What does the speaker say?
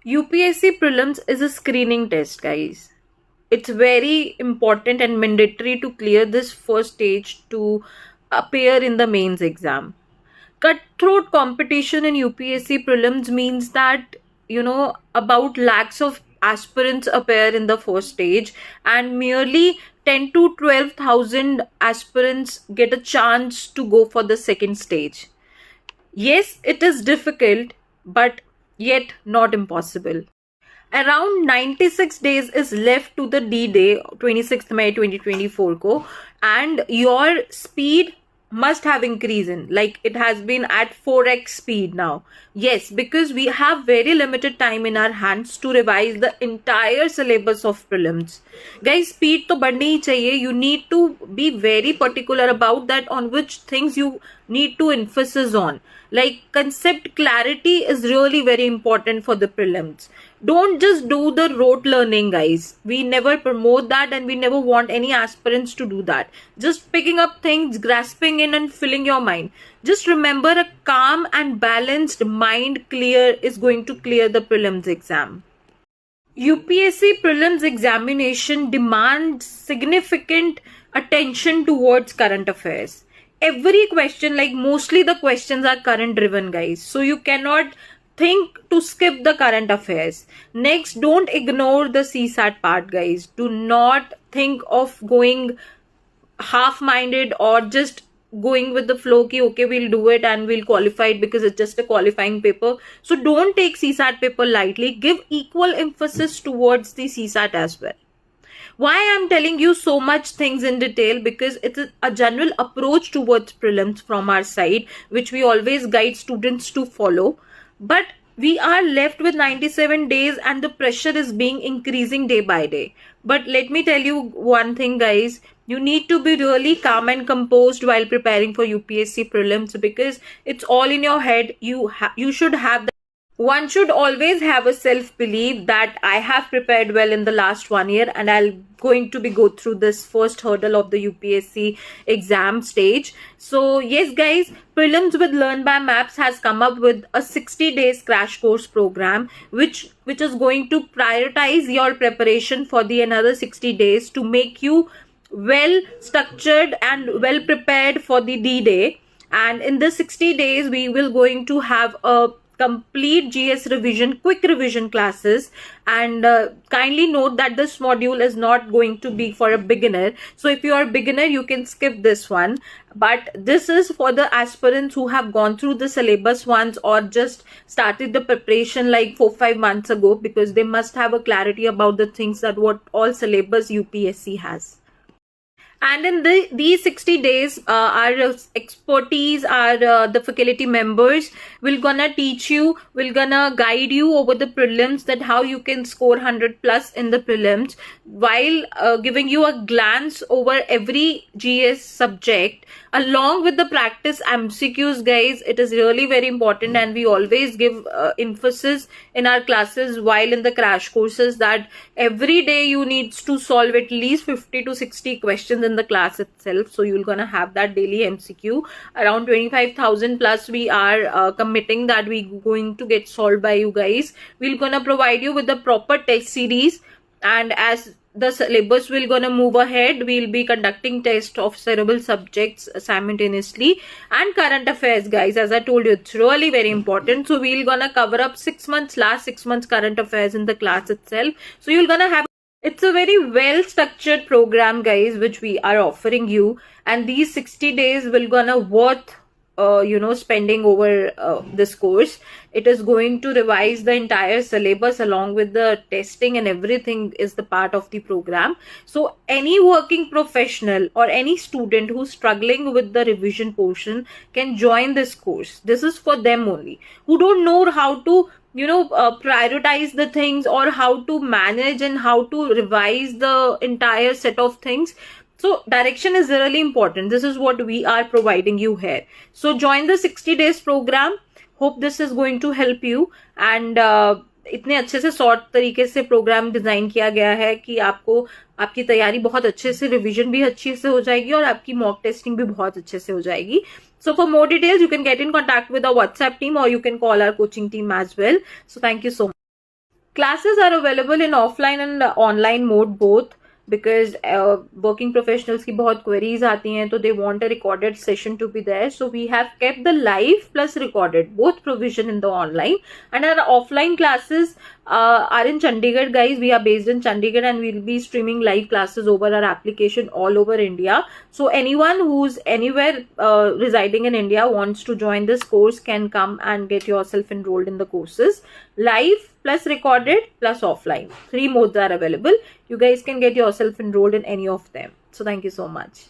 UPSC Prelims is a screening test, guys. It's very important and mandatory to clear this first stage to appear in the mains exam. Cutthroat competition in UPSC Prelims means that, about lakhs of aspirants appear in the first stage, and merely 10 to 12,000 aspirants get a chance to go for the second stage. Yes, it is difficult, but yet not impossible. Around 96 days is left to the D-Day, 26th May 2024 ko, and your speed must have increased in, like it has been at 4x speed now. Yes, because we have very limited time in our hands to revise the entire syllabus of prelims. Guys, speed to badhni hi chahiye. You need to be very particular about that, on which things you need to emphasis on. Like concept clarity is really very important for the prelims. Don't just do the rote learning, guys. We never promote that, and we never want any aspirants to do that. Just picking up things, grasping in and filling your mind. Just remember, a calm and balanced mind is going to clear the prelims exam. UPSC Prelims examination demands significant attention towards current affairs. Every question, like mostly the questions are current driven, guys. So you cannot think to skip the current affairs. Next, don't ignore the CSAT part, guys. Do not think of going half-minded or just going with the flow ki okay, we'll do it and we'll qualify it because it's just a qualifying paper. So don't take CSAT paper lightly. Give equal emphasis towards the CSAT as well. Why I'm telling you so much things in detail? Because it's a general approach towards prelims from our side, which we always guide students to follow. But we are left with 97 days and the pressure is being increasing day by day. But let me tell you one thing, guys. You need to be really calm and composed while preparing for UPSC prelims, because it's all in your head. You should have that. One should always have a self-belief that I have prepared well in the last 1 year and I'll going to be go through this first hurdle of the UPSC exam stage. So yes, guys, Prelims with Learn by Maps has come up with a 60 days crash course program, which is going to prioritize your preparation for the another 60 days to make you well structured and well prepared for the D-Day. And in the 60 days, we will going to have a complete GS revision, quick revision classes, and kindly note that this module is not going to be for a beginner. So if you are a beginner, you can skip this one, but this is for the aspirants who have gone through the syllabus once or just started the preparation like 4-5 months ago, because they must have a clarity about the things that what all syllabus UPSC has. And in these 60 days, our expertise, our the faculty members will gonna teach you, will gonna guide you over the prelims, that how you can score 100 plus in the prelims, while giving you a glance over every GS subject along with the practice MCQs, guys. It is really very important, and we always give emphasis in our classes while in the crash courses that every day you need to solve at least 50 to 60 questions in the class itself. So you're gonna have that daily MCQ around 25,000 plus. We are committing that we going to get solved by you guys. We're gonna provide you with the proper test series, and as the syllabus will gonna move ahead, we'll be conducting tests of several subjects simultaneously, and current affairs, guys. As I told you, it's really very important. So we'll gonna cover up last 6 months current affairs in the class itself. So you're gonna have, it's a very well structured program, guys, which we are offering you, and these 60 days will gonna worth spending over this course. It is going to revise the entire syllabus along with the testing, and everything is the part of the program. So any working professional or any student who's struggling with the revision portion can join this course. This is for them only, who don't know how to prioritize the things, or how to manage and how to revise the entire set of things. So direction is really important. This is what we are providing you here. So join the 60 days program. Hope this is going to help you. And इतने अच्छे से short तरीके से programme design किया गया है कि आपको आपकी तैयारी बहुत अच्छे से, रिवीजन भी अच्छे से हो जाएगी और आपकी मॉक टेस्टिंग भी बहुत अच्छे से हो जाएगी. So for more details, you can get in contact with our WhatsApp team or you can call our coaching team as well. So thank you so much. Classes are available in offline and online mode both, because working professionals की बहुत queries आती हैं, तो they want a recorded session to be there. So we have kept the live plus recorded both provision in the online, and our offline classes are in Chandigarh, guys. We are based in Chandigarh and we'll be streaming live classes over our application all over India. So anyone who's anywhere residing in India wants to join this course can come and get yourself enrolled in the courses. Live plus recorded plus offline. 3 modes are available. You guys can get yourself enrolled in any of them. So thank you so much.